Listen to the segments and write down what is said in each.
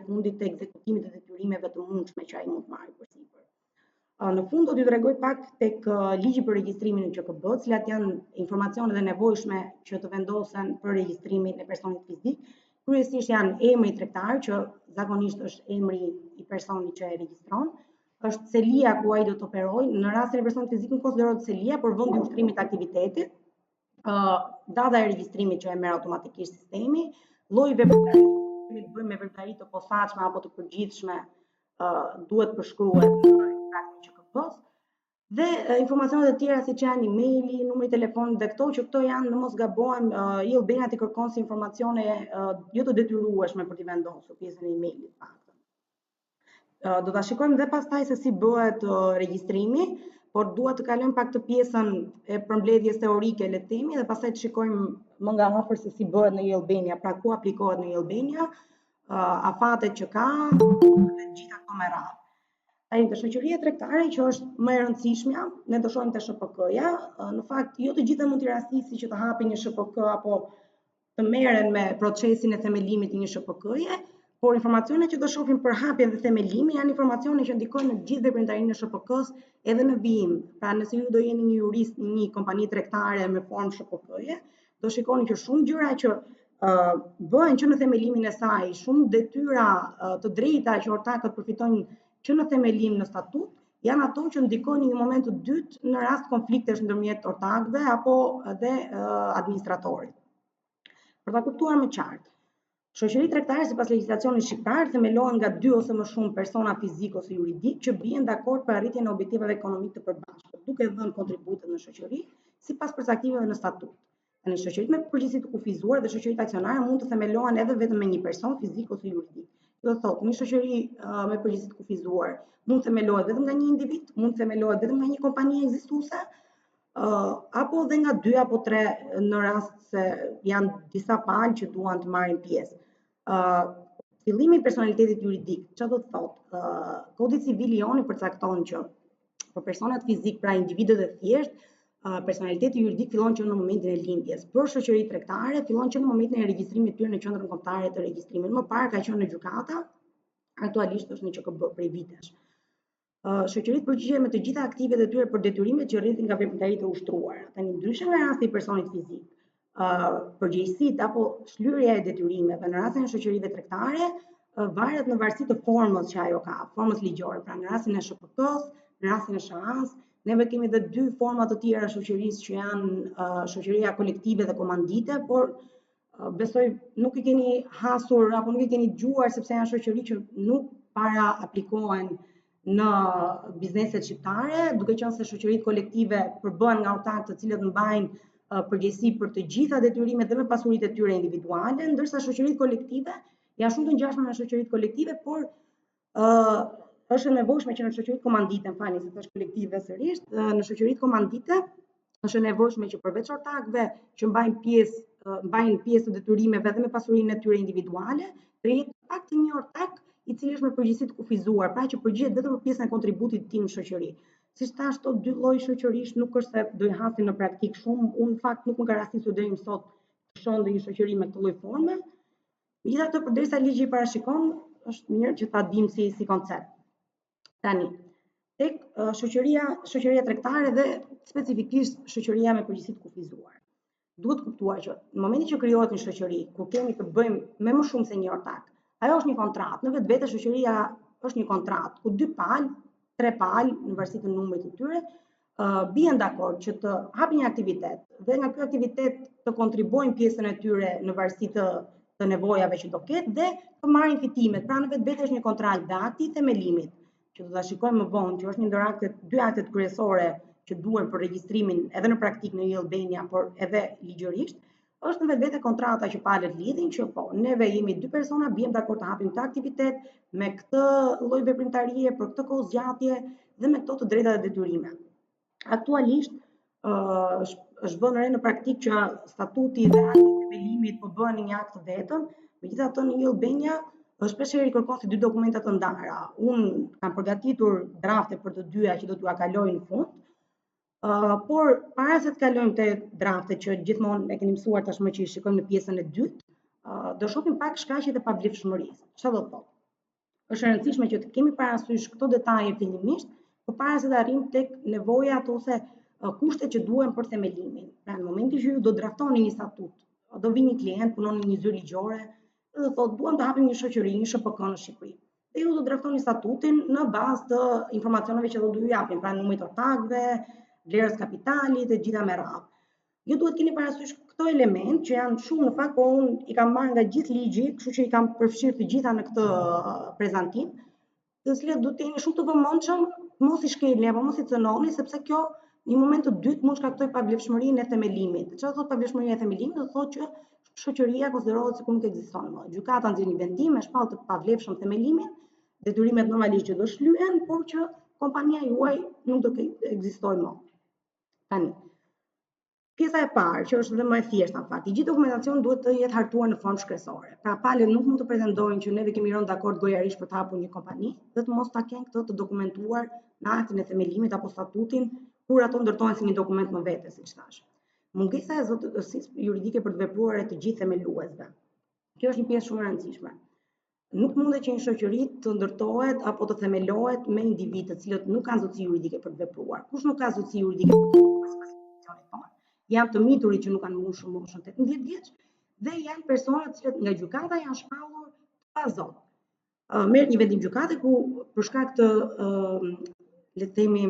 e fundit të ekzekutimit të detyrimeve të mundshme që ai mund të marrë përsipër. Në fund do t'ju tregoj pak tek ligji për regjistrimin në QKB, cilat janë informacionet e nevojshme që të vendosen për regjistrimin e personit fizik. Kryesisht janë emri tregtar, që zakonisht është emri i personit që e regjistron, është celia ku ai do të operojë, në rastin e personit fizik nuk konsiderohet celia, por vendi i ushtrimit të aktivitetit, data e regjistrimit që e merr automatikisht sistemi, lloji veprimtarie, bëjmë me veprimtari të posaçme apo të përgjithshme, duhet përshkruhet në ekstraktin e QKB-s, dhe informacionet e tjera siç janë emaili, numri i telefonit dhe këto që janë, në mos gabohem, i Albania të kërkon si informacione jo të detyrueshme për t'i vendosur pjesën e emailit. Do ta shikojmë dhe pastaj se si bëhet regjistrimi, por dua të kalojmë pak të pjesën e përmbledhjes teorike le të themi dhe pastaj të shikojmë më nga afër se si bëhet në Albania, pra ku aplikohet në Albania, afatet që ka dhe gjitha këto me radhë. Tani te shoqëria tregtare që është më e rëndësishmja, ne do shohim te SHPK-ja, në fakt jo të gjitha mund t'i rastisi që të hapin një SHPK apo të merren me procesin e themelimit të një SHPK-je, por informacionet që do shohim për hapjen dhe themelimin janë informacione që ndikojnë në gjithë veprimtarinë e SHPK-s edhe në vijim. Pra nëse ju do jeni një jurist në një kompani tregtare me formë SHPK-je, do shikoni që shumë gjëra që bëhen që në themelimin e saj, shumë detyra të drejta që ortakët përfitojnë që në themelim në statut, janë ato që ndikojnë në një moment të dytë në rast konfliktesh ndërmjet ortakëve apo edhe administratorit. Për ta kuptuar më qartë, shoqëri tregtare sipas legjislacionit shqiptar themelohen nga 2 ose më shumë persona fizik ose juridik që bien dakord për arritjen e objektivave ekonomike të përbashkët, duke dhënë kontributet në shoqëri sipas përcaktimeve në statut. Në shoqëritë me përgjegjësi të kufizuar dhe shoqëritë aksionare mund të themelohen edhe vetëm me një person fizik ose juridik. Do thotë, një shoqëri me përgjegjësi të kufizuar mund themelohet vetëm nga një individ, mund themelohet vetëm nga një kompani ekzistuese, apo dhe nga 2 apo 3 në rast se janë disa palë që duan të marrin pjesë. Fillimi i personalitetit juridik, çfarë do të thotë? Kodi civil i joni përcakton që për personat fizik, pra individët e thjeshtë, personaliteti juridik fillon që në momentin e lindjes. Për shoqëritë tregtare fillon që në momentin e regjistrimit të tyre në qendrën kombëtare të regjistrimit. Më parë ka qenë në gjykata, aktualisht është në QKB prej vitesh. Shoqëritë përgjigjen me të gjitha aktivet e tyre për detyrimet që rritin nga veprimtaritë e ushtruara. Tani ndryshe nga rasti i personit fizik, përgjegjësitë apo shlyrja e detyrimeve në rastin e shoqërive tregtare varet në varësi të formës që ajo ka, formës ligjore. Pra në rastin e SHPK-s, në rastin e SHA-s, neve kemi edhe 2 forma të tjera shoqërisë që janë shoqëria kolektive dhe komandite, por besoj nuk i keni hasur apo nuk i keni dëgjuar sepse janë shoqëri që nuk para aplikohen në bizneset shqiptare, duke qenë se shoqëritë kolektive përbëhen nga ortakë të cilët mbajnë përgjegjësi për të gjitha detyrimet dhe me pasuritë e tyre individuale, ndërsa shoqëritë kolektive janë shumë të ngjashme me shoqëritë kolektive, por është e nevojshme që në shoqëritë komandite, se është kolektive sërish, në shoqëritë komandite është e nevojshme që përveç ortakëve që mbajnë pjesë të detyrimeve dhe me pasurinë e tyre individuale, të jetë paktën një ortak i cili është me përgjegjësi të kufizuar, pra që përgjigjet vetëm për pjesën e kontributit të tij në shoqëri. Siç thash, këto 2 lloj shoqërish nuk është se do i hasin në praktik shumë, unë në fakt nuk më ka rastisur deri më sot të shoh ndonjë shoqëri me këtë lloj forme. Megjithatë, përderisa ligji i parashikon, është mirë që ta dimë si koncept. Tani, tek shoqëria tregtare dhe specifikisht shoqëria me përgjegjësi të kufizuar. Duhet kuptuar që në momentin që krijohet një shoqëri, ku kemi të bëjmë me më shumë se një ortak, ajo është një kontratë. Në vetvete shoqëria është një kontratë ku 2 palë, 3 palë në varësi të numrit të tyre bien dakord që të hapin një aktivitet dhe nga ky aktivitet të kontribuojnë pjesën e tyre në varësi të nevojave që do ketë dhe të marrin fitimet. Pra në vetvete është një kontratë dhe akti i themelimit, që do ta shikojmë më vonë, që është një ndër 2 aktet kryesore që duhen për regjistrimin edhe në praktik në Albania, por edhe ligjërisht, është në vetvete kontrata që palët lidhin që po, neve jemi 2 persona, biem dakord të hapim këtë aktivitet me këtë lloj veprimtarie për këtë kohë zgjatje dhe me këto të drejta dhe detyrimet. Aktualisht është vënë re në praktik që statuti dhe akti i themelimit po bëhen në një akt të vetëm, megjithatë në Albania shpeshherë i kërkon 2 dokumenta të ndara. Unë kam përgatitur drafte për të dyja që do t'ua kaloj në fund. Por para se të kalojmë te draftet që gjithmonë e keni mësuar tashmë që i shikojmë në pjesën e dytë, do shohim pak shkaqjet e pavlefshmërisë. Çfarë do të thotë? është e rëndësishme që të kemi parasysh këto detaje fillimisht, përpara se të arrijmë tek nevojat ose kushtet që duhen për themelimin. Pra në momentin që ju do draftoni një statut, do vi një klient, punon në një zyrë ligjore, dhe thotë duam të hapim një shoqëri, një SHPK në Shqipëri. Dhe ju do draftoni statutin në bazë të informacioneve që do ju japin, pra numrit ortakëve, vlerës kapitalit e gjitha me radhë. Ju duhet keni parasysh këto element që janë shumë në fakt, por unë i kam marrë nga gjithë ligji, kështu që i kam përfshirë të gjitha në këtë prezantim, të cilët duhet të jeni shumë të vëmendshëm, mos i shkelni apo mos i cënoni, sepse kjo në një moment të dytë mund shkaktoj pavlefshmërinë e themelimit. Çfarë thotë pavlefshmëria e themelimit? Do thotë që shoqëria konsiderohet sikur nuk ekziston më. Gjykata nxjerr një vendim me shpallë të pavlefshëm themelimin, detyrimet normalisht që do shlyhen, por që kompania juaj nuk do të ekzistojë më. Tani, pjesa e parë, që është dhe më e thjeshtë në fakt, i gjithë dokumentacioni duhet të jetë hartuar në formë shkresore. Pra palët nuk mund të pretendojnë që neve kemi rënë dakord gojarisht për të hapur një kompani, dhe të mos ta kenë këtë të dokumentuar në aktin e themelimit apo statutin, kur ato ndërtohen si një dokument më vete, siç thash. Mungesa e zotësisë juridike për të vepruar e të gjithë themeluesve. Kjo është një pjesë shumë e rëndësishme. Nuk mundet që një shoqëri të ndërtohet apo të themelohet me individë të cilët nuk kanë zotësi juridike për të vepruar. Kush nuk ka zotësi juridike për të vepruar? Janë të miturit që nuk kanë mbushur moshën 18 vjeç dhe janë persona të cilët nga gjykata janë shpallur pa zot. Merret një vendim gjykate ku për shkak të le të themi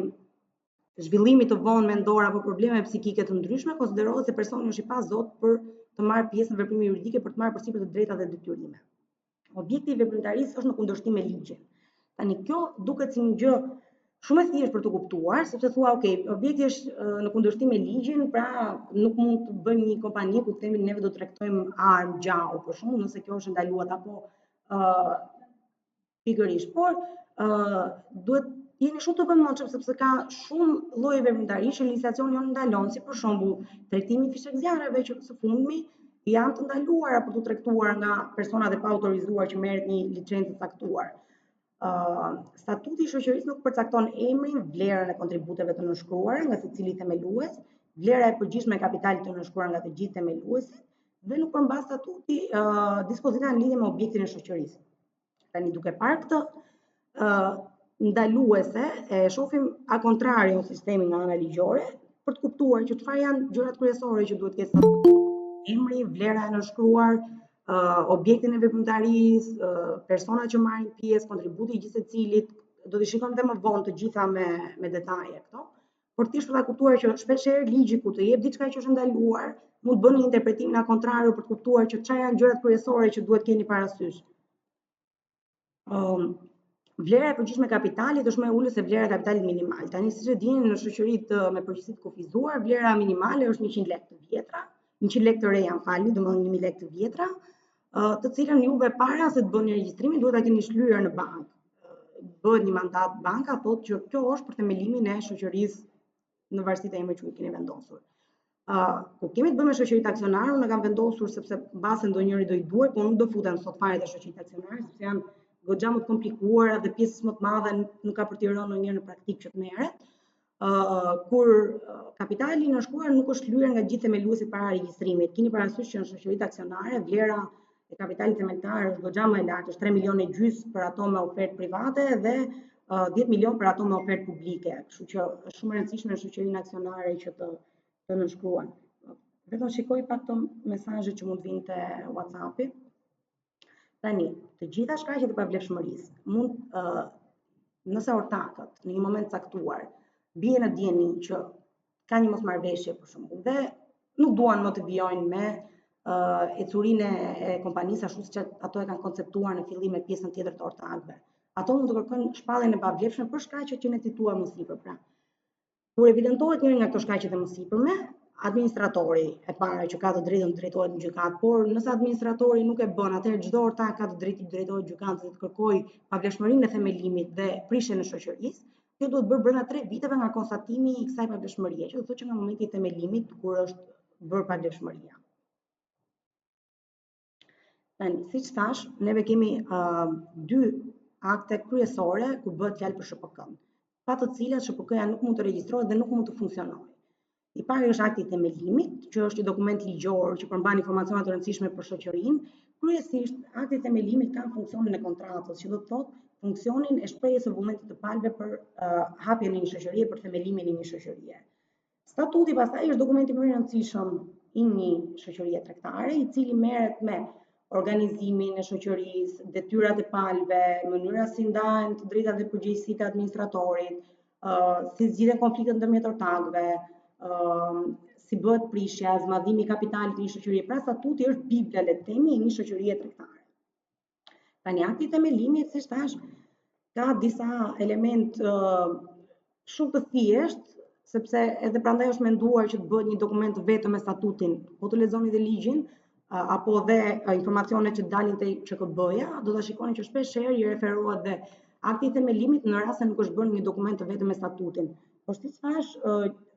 zhvillimit të vonë mendor apo probleme psikike të ndryshme, konsiderohet se personi është i pa zot për të marrë pjesë në veprime juridike, për të marrë përsipër të drejta dhe detyrime. Objekti i veprimtarisë është në kundërshtim me ligjin. Tani kjo duket si një gjë shumë e thjeshtë për të kuptuar, sepse thua, ok, objekti është në kundërshtim me ligjin, pra nuk mund të bëjmë një kompani ku themi neve do të tregtojmë armë gjau, për shembull, nëse kjo është ndaluar apo pikërisht, por duhet jeni shumë të vëmendshëm sepse ka shumë lloje veprimtarish që legjislacioni jon ndalon, si për shembull trajtimi i fishek zjarreve që së fundmi janë të ndaluara për të tregtuar nga personat e pa autorizuar që merret një licencë caktuar. Statuti i shoqërisë nuk përcakton emrin, vlerën e kontributeve të nënshkruara nga secili themelues, vlera e përgjithshme e kapitalit të nënshkruar nga të gjithë themeluesit dhe nuk përmbas statuti dispozita në lidhje me objektin e shoqërisë. Tani duke parë këtë ndaluese e shohim a contrario sistemin nga ana ligjore për të kuptuar që çfarë janë gjërat kryesore që duhet të ketë statuti. Emri, vlera e nënshkruar, objektin e veprimtarisë, personat që marrin pjesë, kontributi i gjithë secilit, do t'i shikojmë dhe më vonë të gjitha me detaje këto. Por thjesht për ta kuptuar që shpeshherë ligji kur të jep diçka që është ndaluar, mund të bëni interpretimin a contrario për të kuptuar që çfarë janë gjërat kryesore që duhet keni parasysh. Vlera e përgjithshme e kapitalit është më e ulët se vlera e kapitalit minimal. Tani siç e dini në shoqëritë me përgjegjësi të kufizuar, vlera minimale është 100 lekë të vjetra, 100 lekë të reja, falni, domethënë 1000 lekë të vjetra, të cilën juve para se të bëni regjistrimin duhet ta keni shlyer në bankë. Bëhet një mandat banka, thotë që kjo është për themelimin e shoqërisë në varësi të emrit që keni vendosur. Kur kemi të bëjmë me shoqëritë aksionare, unë kam vendosur sepse mbase ndonjëri do i duhet, por nuk do futem sot fare te shoqëritë aksionare, sepse janë goxha më të komplikuara dhe pjesës më të madhe nuk ka për t'i rënë ndonjëherë në praktikë që të merret. Kur kapitali i nënshkruar nuk është lyer nga gjithë themeluesit para regjistrimit. Keni parasysh që në shoqëritë aksionare vlera e kapitalit themeltar është goxha më e lartë, është 3 milionë e gjys për ato me ofertë private dhe 10 milionë për ato me ofertë publike. Kështu që është shumë e rëndësishme në shoqërinë aksionare që të nënshkruan. Vetëm shikoj pak këto mesazhe që mund vinë te WhatsApp-i. Tani, të gjitha shkaqet e pavlefshmërisë mund nëse ortakët në një moment caktuar bien në dieni që ka një mosmarrveshje për shembull dhe nuk duan më të vijojnë me ecurinë e kompanisë ashtu siç ato e kanë konceptuar në fillim me pjesën tjetër të ortakëve. Ato mund të kërkojnë shpalljen e pavlefshme për shkaqet që ne cituam më sipër. Pra, kur evidentohet njëri nga këto shkaqet e mësipërme, administratori e para që ka të drejtën të drejtohet në gjykatë, por nëse administratori nuk e bën, atëherë çdo ortak ka të drejtë të drejtohet gjykatës dhe të kërkojë pavlefshmërinë e themelimit dhe prishjen e shoqërisë. Kjo duhet bërë brenda 3 viteve nga konstatimi i kësaj pavlefshmërie, që do thotë që nga momenti i themelimit kur është bërë pavlefshmëria. Tani, siç thash, neve kemi 2 akte kryesore ku bëhet fjalë për SHPK-n, pa të cilat SHPK-ja nuk mund të regjistrohet dhe nuk mund të funksionojë. I pari është akti i themelimit, që është një dokument ligjor që përmban informacione të rëndësishme për shoqërinë, Kryesisht, akti i themelimit kanë funksionin e kontratës, që do të thotë funksionin e shprehjes së vullnetit të palëve për hapjen e një shoqërie, për themelimin e një shoqërie. Statuti pastaj është dokumenti më i rëndësishëm i një shoqërie tregtare, i cili merret me organizimin e shoqërisë, detyrat e palëve, mënyra si ndahen të drejtat dhe përgjegjësitë e administratorit, si zgjidhen konfliktet ndërmjet ortakëve, si bëhet prishja, zmadhimi i kapitalit të një shoqërie. Pra statuti është bibla, le të themi, e një shoqërie tregtare. Tani akti i themelimit, siç thash, ka disa element shumë të thjeshtë, sepse edhe prandaj është menduar që të bëhet një dokument vetëm me statutin. Po të lexoni dhe ligjin, apo dhe informacionet që dalin te ÇKB-ja, do ta shikoni që shpeshherë i referohet dhe akti i themelimit në rast se nuk është bërë një dokument vetëm me statutin. Po siç thash,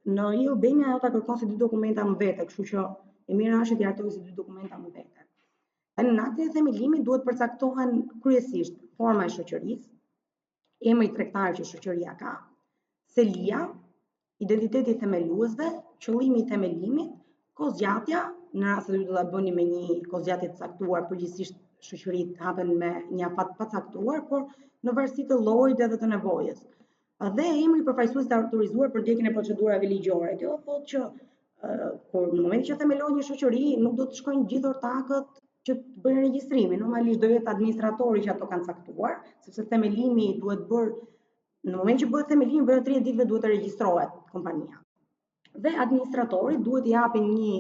në Albania ajo ta kërkon si dy dokumenta më vete, kështu që e mira është t'i hartojë si dy dokumenta më vete. Në aktin e themelimit duhet përcaktohen kryesisht forma e shoqërisë, emri tregtar që shoqëria ka, selia, identiteti i themeluesve, qëllimi i themelimit, kozgjatja, në rast se do ta bëni me një kozgjatje të caktuar, përgjithsisht shoqëritë hapen me një afat të pacaktuar, por në varësi të llojit edhe të nevojës. Dhe emri i përfaqësuesit të autorizuar për ndjekjen e procedurave ligjore. Kjo thotë që kur në momentin që themelohet një shoqëri, nuk do të shkojnë gjithë ortakët që të bëjnë regjistrimin. Normalisht do jetë administratori që ato kanë caktuar, sepse themelimi duhet bërë në moment që bëhet themelimi, brenda 30 ditëve duhet të regjistrohet kompania. Dhe administratori duhet t'i japë një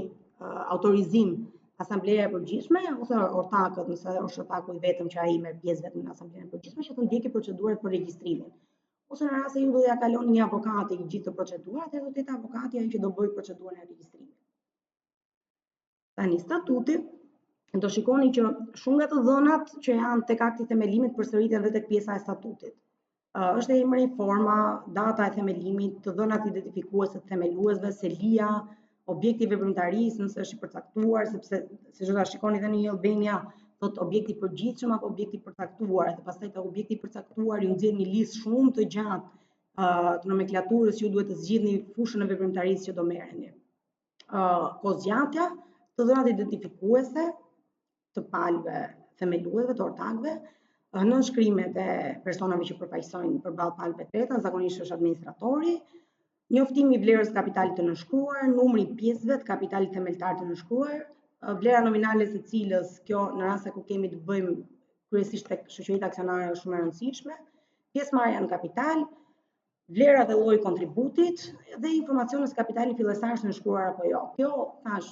autorizim asambleja e përgjithshme ose ortakët, nëse është ortaku i vetëm që ai merr pjesë vetëm në asamblejen e përgjithshme, që të ndjekë procedurat për regjistrimin. Ose në rast se ju do ja kaloni një avokati gjithë procedurat, do të jetë avokati ai që do bëjë procedurën e regjistrimit. Tani statuti, do shikoni që shumë nga të dhënat që janë tek akti i themelimit përsëriten edhe tek pjesa e statutit. Është emri, forma, data e themelimit, të dhënat identifikuese të themeluesve, selia, objekti i veprimtarisë, nëse është i përcaktuar, sepse siç do ta shikoni edhe në Albania, thot objekti i përgjithshëm apo objekti i përcaktuar, dhe pastaj te objekti i përcaktuar ju nxjerr një listë shumë të gjatë të nomenklaturës që ju duhet të zgjidhni fushën e veprimtarisë që do merreni. Kozgjatja, të dhënat identifikuese të palëve themeluesve, të ortakëve, nënshkrimet e personave që përfaqësojnë përballë palëve treta, zakonisht është administratori, njoftimi i vlerës kapitalit të nënshkruar, numri i pjesëve të kapitalit themeltar të nënshkruar, vlera nominale së cilës, kjo në rast se ku kemi të bëjmë kryesisht tek shoqëritë aksionare është shumë e rëndësishme, pjesëmarrja në kapital, vlera dhe lloji i kontributit dhe informacione se kapitali fillestar është nënshkruar apo jo. Kjo thash,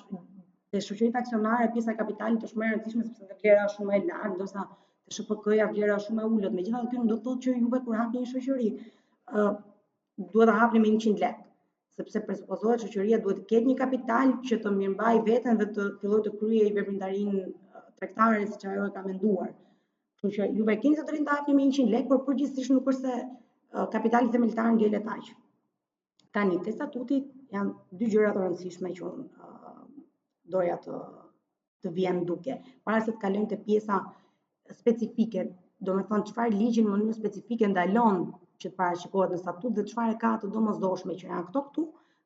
te shoqëritë aksionare pjesa e kapitalit është më e rëndësishme sepse vlera është shumë e lartë, ndërsa te SHPK-ja vlera është shumë e ulët. Megjithatë kjo do të thotë që juve kur hapni një shoqëri, duhet ta hapni me 100 lekë, sepse presupozohet shoqëria duhet të ketë një kapital që të mirëmbajë veten dhe të fillojë të kryejë veprimtarinë tregtare siç ajo e ka menduar. Kështu që juve keni të drejtën të hapni me 100 lekë, por përgjithsisht nuk është se kapitali themeltar ngelet aq. Tani te statuti janë dy gjëra të rëndësishme që doja të vjen duke. Para se të kalojmë te pjesa specifike, do me thonë çfarë ligji në mënyrë specifike ndalon që të parashikohet në statut dhe çfarë ka të domosdoshme që janë këtu,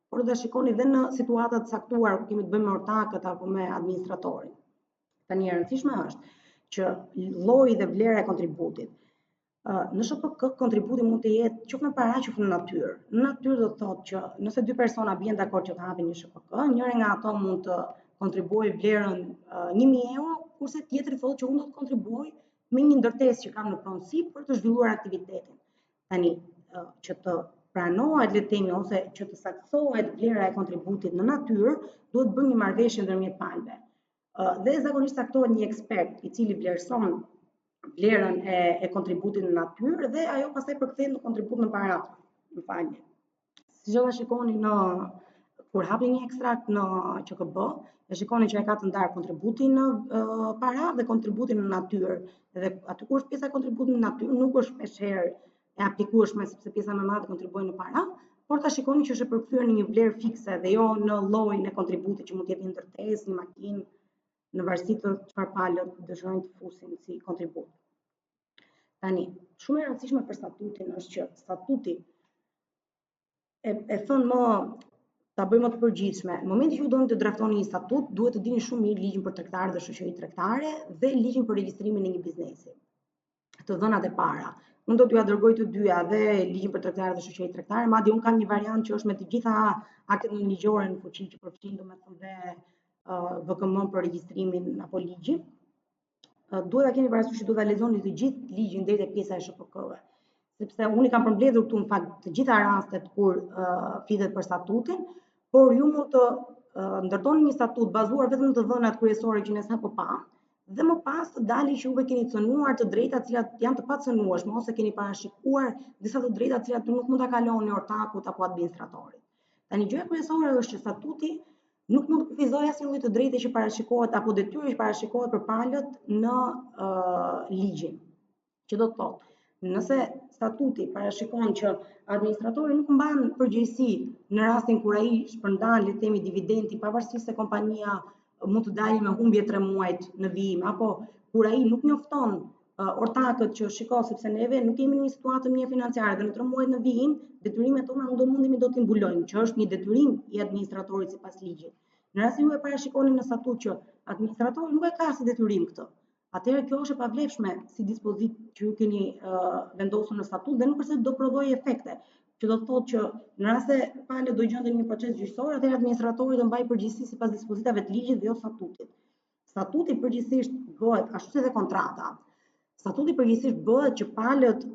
por do ta shikoni edhe në situata të caktuara ku kemi të bëjmë me ortakët apo me administratorin. Tani e rëndësishme është që lloji dhe vlera e kontributit. Në SHPK kontributi mund të jetë qoftë në para qoftë në natyrë. Në natyrë do të thotë që nëse dy persona bien dakord që të hapin një SHPK, njëri nga ato mund të kontribuojë vlerën 1000 euro, kurse tjetri thotë që unë do të kontribuoj me një ndërtesë që kam në pronësi për të zhvilluar aktivitetin. Tani që të pranohet le të themi ose që të saksohet vlera e kontributit në natyrë, duhet bërë një marrëveshje ndërmjet palëve. Dhe zakonisht saktohet një ekspert i cili vlerëson vlerën e kontributit në natyrë dhe ajo pastaj përkthehet në kontribut në para. M'falni. Siç do ta shikoni kur hapni një ekstrakt në ÇKB, e shikoni që e ka të ndarë kontributin në para dhe kontributin në natyrë. Dhe aty ku është pjesa e kontributit në natyrë nuk është shpeshherë e aplikueshme sepse pjesa më e madhe kontribuojnë në para, por ta shikoni që është e përkthyer në një vlerë fikse dhe jo në llojin e kontributit që mund të jetë një ndërtesë, një makinë, në varësi të çfarë palët dëshirojnë të fusin si kontribut. Tani, shumë e rëndësishme për statutin është që statuti e thon më ta bëjmë të përgjithshme. Në momentin që ju doni të draftoni një statut, duhet të dini shumë mirë ligjin për tregtarë dhe shoqëritë tregtare dhe ligjin për regjistrimin e një biznesi. Të dhënat e para. Unë do t'ju dërgoj të dyja dhe ligjin për tregtarë dhe shoqëritë tregtare, madje unë kam një variant që është me të gjitha aktet ligjore në fuqi që përfshin domethënë dhe VKM për regjistrimin apo ligjin. Duhet ta keni parasysh që duhet ta lexoni të gjithë ligjin deri te pjesa e SHPK-ve. Sepse unë i kam përmbledhur këtu në fakt të gjitha rastet kur flitet për statutin, por ju mund të ndërtoni një statut bazuar vetëm në të dhënat kryesore që ne sapo pam, dhe më pas të dali që juve keni cënuar të drejta të cilat janë të pacënueshme ose keni parashikuar disa të drejta të cilat nuk mund ta kaloni ortakut apo administratorit. Tani gjëja kryesore është që statuti nuk mund të kufizojë asnjë lloj të drejte që parashikohet apo detyre që parashikohet për palët në ligjin. Që do të thotë, nëse statuti parashikon që administratori nuk mban përgjegjësi në rastin kur ai shpërndan, le të themi, dividendi, pavarësisht se kompania mund të dalë me humbje 3 muajt në vijim, apo kur ai nuk njofton ortakët që shiko, sepse neve nuk kemi një situatë mirë financiare dhe në 3 muajt në vijim, detyrimet tona nuk do mundemi do t'i mbulojmë, që është një detyrim i administratorit sipas ligjit. Në rastin ju e parashikoni në statut që administratori nuk e ka si detyrim këtë, atëherë kjo është e pavlefshme si dispozitë që ju keni vendosur në statut dhe nuk është se do prodhojë efekte, që do të thotë që në rast se palët do gjenden në një proces gjyqësor, atëherë administratori do mbajë përgjegjësi sipas dispozitave të ligjit dhe jo statutit. Statuti përgjithsisht bëhet ashtu si dhe kontrata. Statuti përgjithsisht bëhet që palët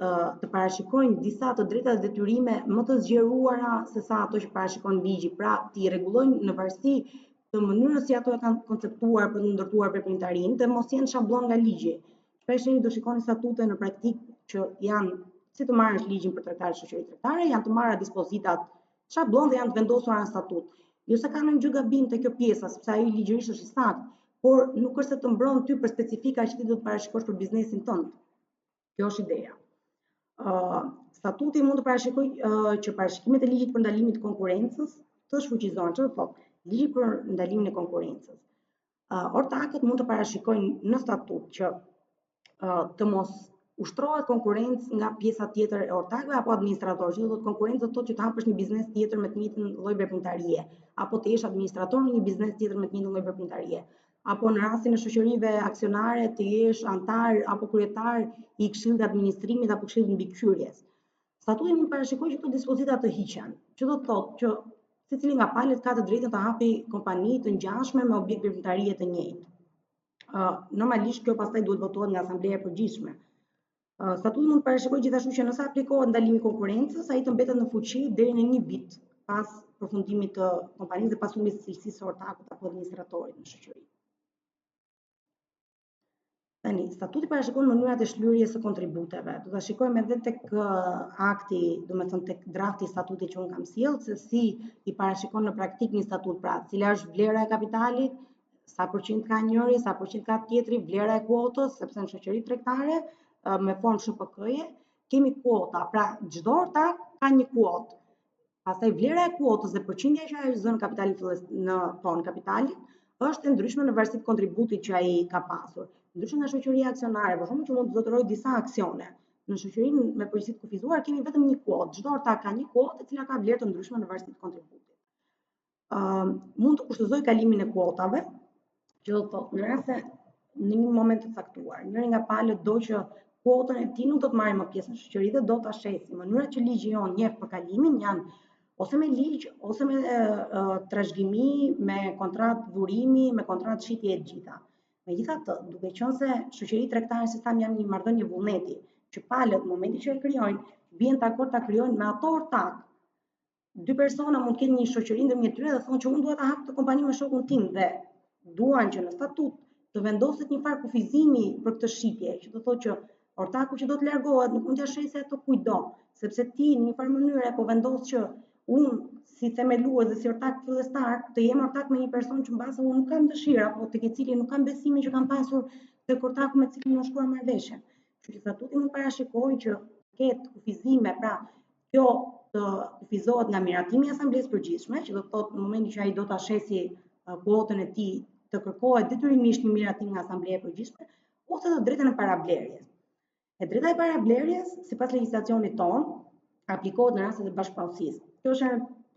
të parashikojnë disa të drejta dhe detyrime më të zgjeruara se sa ato që parashikon ligji, pra t'i rregullojnë në varësi të mënyrës si ato e kanë konceptuar për të ndërtuar veprimtarinë dhe mos jenë shabllon nga ligji. Shpesh do shikoni statute në praktikë që janë si të marrësh ligjin për tregtarë shoqëri tregtare, janë të marra dispozitat shabllon dhe janë të vendosura në statut. Jo se ka ndonjë gjë gabim te kjo pjesa, sepse ai ligjërisht është i saktë, por nuk është se të mbron ty për specifika që ti do të parashikosh për biznesin tënd. Kjo është ideja. Statuti mund të parashikojë që parashikimet e ligjit për ndalimin e konkurrencës të shfuqizohen. Çfarë thotë? Ligji për ndalimin e konkurrencës. Ortakët mund të parashikojnë në statut që të mos ushtrohet konkurrencë nga pjesa tjetër e ortakëve apo administratorëve. Që do të konkurrencë do të thotë që të hapësh një biznes tjetër me të njëjtin lloj veprimtarie, apo të jesh administrator në një biznes tjetër me të njëjtin lloj veprimtarie, apo në rastin e shoqërive aksionare të jesh antar apo kryetar i këshillit të administrimit apo këshillit mbikëqyrjes. Statuti mund të parashikojë që këto dispozita të hiqen, që do të thotë që secili nga palët ka të drejtën të hapi kompani të ngjashme me objekt veprimtarie të njëjtë. Normalisht kjo pastaj duhet votohet nga asambleja e përgjithshme. Statuti mund të parashikojë gjithashtu që nëse aplikohet ndalimi i konkurrencës, ai të mbetet në fuqi deri në 1 vit pas përfundimit të kompanisë dhe pas humbjes së cilësisë së ortakut apo administratorit në shoqëri. Tani, statuti parashikon mënyrat e shlyerjes së kontributeve. Do ta shikojmë edhe tek akti, domethënë tek drafti i statutit që unë kam sjellë, se si i parashikon në praktikë një statut, pra cila është vlera e kapitalit, sa përqind ka njëri, sa përqind ka tjetri, vlera e kuotës, sepse në shoqëri tregtare me formë SHPK-je kemi kuota, pra çdo ortak ka një kuotë. Pastaj vlera e kuotës dhe përqindja që ai zën kapitalin në kapitalin është e ndryshme në varësi të kontributit që ai ka pasur. Ndryshe nga shoqëria aksionare, për shembull, që mund të zotërojë disa aksione. Në shoqërinë me përgjegjësi të kufizuar kemi vetëm një kuotë. Çdo ortak ka një kuotë e cila ka vlerë të ndryshme në varësi të kontributit. Mund të kushtozojë kalimin e kuotave, që do të thotë në rast se në një moment të caktuar, njëri nga palët do që kuotën e tij nuk do të marrë më pjesë në shoqëri dhe do ta shesi. Mënyrat që ligji jon njeh për kalimin janë ose me ligj, ose me trashëgimi, me kontratë dhurimi, me kontratë shitje e gjitha. Megjithatë, duke qenë se shoqëritë tregtare si tham janë një marrëdhënie vullneti, që palët në momentin që e krijojnë, bien dakord ta krijojnë me ato ortak. 2 persona mund të kenë një shoqëri ndërmjet tyre dhe thonë që unë dua ta hap këtë kompani me shokun tim dhe duan që në statut të vendoset një farë kufizimi për këtë shitje, që do thotë që ortaku që do të largohet nuk mund t'ia shesë ato kujtdo, sepse ti në një farë mënyrë po vendos që unë si themelues dhe si ortak fillestar të jem ortak me një person që mbase unë nuk kam dëshirë apo tek i cili nuk kam besimin që kam pasur tek ortaku me cilin unë shkruar marrëveshje. Kështu që statuti mund parashikojë që ketë kufizime, pra kjo të kufizohet nga miratimi i asamblesë përgjithshme, që do të thotë në momentin që ai do ta shesi kuotën e tij të kërkohet detyrimisht një miratim nga asambleja e përgjithshme, ose të drejtën e parablerjes. E drejta e parablerjes, sipas legjislacionit tonë, aplikohet në rastet e bashkëpunësisë. Kjo është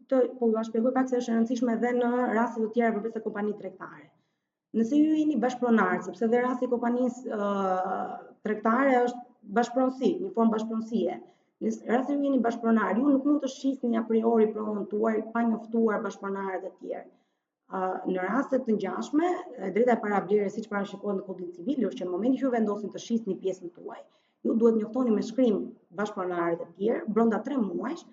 po ju shpjegoj pak se është e rëndësishme edhe në raste të tjera përveç se kompani tregtare. Nëse ju jeni bashkëpronar, sepse dhe rasti i kompanisë tregtare është bashkëpronësi, një formë bashkëpronësie. Në rasti ju jeni bashkëpronar, ju nuk mund të shisni a priori pronën tuaj pa njoftuar bashkëpronarët e tjerë. Në raste të ngjashme, drejta e parablerjes siç parashikohet në Kodin Civil është që në momentin që ju vendosin të shisni pjesën tuaj, ju duhet njoftoni me shkrim bashkëpronarët e tjerë brenda 3 muajsh,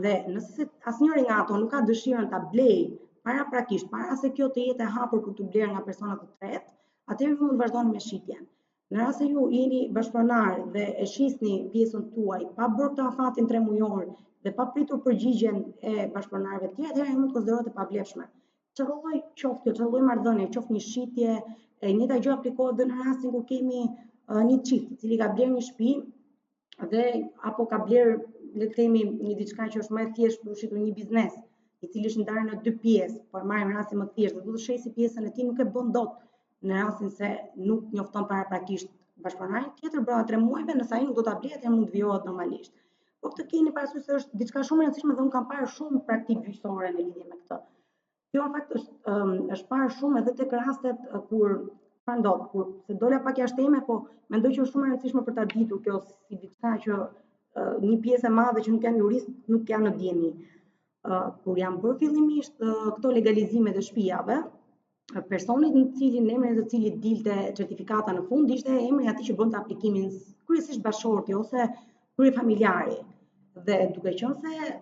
dhe nëse asnjëri nga ato nuk ka dëshirën ta blejë paraprakisht, para se kjo të jetë e hapur për të blerë nga persona të tretë, atëherë ju mund të vazhdoni me shitjen. Në rast se ju jeni bashkëpronar dhe e shisni pjesën tuaj pa bërë këtë afatin 3 mujor dhe pa pritur përgjigjen e bashkëpronarëve të tjerë, atëherë mund të konsiderohet e pavlefshme. Çfarë lloj qoftë kjo, çfarë lloj marrëdhënie, qoftë një shitje, e njëjta gjë aplikohet edhe në rastin ku kemi një çift i cili ka blerë një shtëpi dhe apo ka blerë, le të themi, një diçka që është më e thjeshtë për shitur një biznes, i cili është ndarë në 2 pjesë, po e marrim rastin më të thjeshtë, do të shesi pjesën e tij, nuk e bën dot në rastin se nuk njofton paraprakisht bashkëpronarin tjetër brenda 3 muajve, nëse ai nuk do ta blejë, atëherë mund të vijohet normalisht. Po këtë keni parasysh se është diçka shumë e rëndësishme dhe unë kam parë shumë praktikë gjyqësore në lidhje me këtë. Kjo në fakt është parë shumë edhe tek rastet kur ndodh, kur se dola pak jashtë teme, po mendoj që është shumë e rëndësishme për ta ditur kjo si diçka që një pjesë e madhe që nuk janë jurist nuk janë në dieni. Kur janë bërë fillimisht këto legalizimet e shtëpiave, personi në cilin emrin e të cilit dilte certifikata në fund ishte emri i atij që bënte aplikimin, kryesisht bashorti ose kryefamiljari. Dhe duke qenë se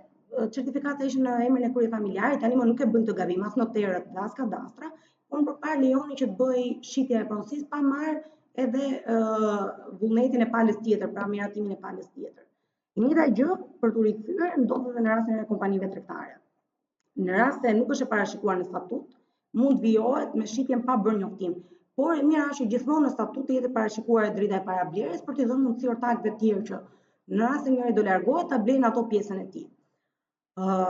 certifikata ishin në emrin e kryefamiljarit, tani më nuk e bën të gabim as noterët dhe as kadastra, por përpara lejoni që të bëj shitja e pronësisë pa marrë edhe vullnetin e palës tjetër, pra miratimin e palës tjetër. Një njëjta gjë për t'u rikthyer ndodh edhe në rastin e kompanive tregtare. Në rast se nuk është e parashikuar në statut, mund vijohet me shitjen pa bërë njoftim. Por e mira është që gjithmonë në statut të jetë parashikuar drejta e parablerjes për t'i dhënë mundësi ortakëve të tjerë që në rast se njëri do largohet ta blejnë ato pjesën e tij.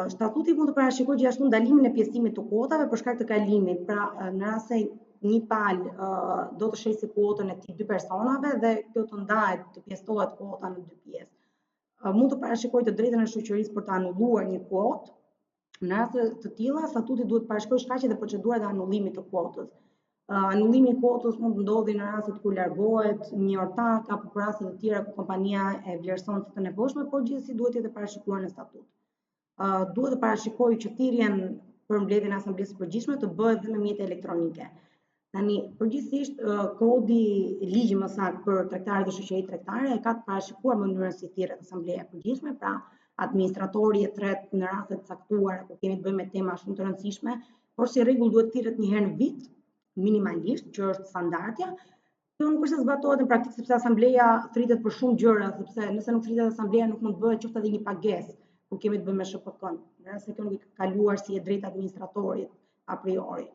Statuti mund të parashikojë gjithashtu ndalimin e pjesësimit të kuotave për shkak të kalimit. Pra, në rast se një palë do të shesë kuotën e tij 2 personave dhe kjo të ndahet, të pjesëtohet kuota në 2 pjesë. Mund të parashikojë të drejtën e shoqërisë për të anulluar një kuotë. Në raste të tilla, statuti duhet parashikojë shkaqet dhe procedurat e anullimit të kuotës. Anullimi i kuotës mund të ndodhi në rastet kur largohet një ortak apo për raste të tjera ku kompania e vlerëson si të nevojshme, por gjithsesi duhet të jetë parashikuar në statut. Duhet të parashikojë që thirrjen për mbledhjen e asamblesë së përgjithshme të bëhet dhe me mjete elektronike. Tani, përgjithsisht, kodi ligji më saktë për tregtarët dhe shoqëritë tregtare e ka të parashikuar mënyrën si thirret asambleja e përgjithshme, pra administratori e tretë në raste të caktuara ku kemi të bëjmë me tema shumë të rëndësishme, por si rregull duhet thirret një herë në vit, minimalisht, që është standardja. Kjo nuk është se zbatohet në praktikë sepse asambleja thritet për shumë gjëra, sepse nëse nuk thritet asambleja nuk mund të bëhet qoftë edhe një pagesë kur kemi të bëjmë me SHPK-n, në rast se kjo nuk ka kaluar si e drejtë administratorit a priori.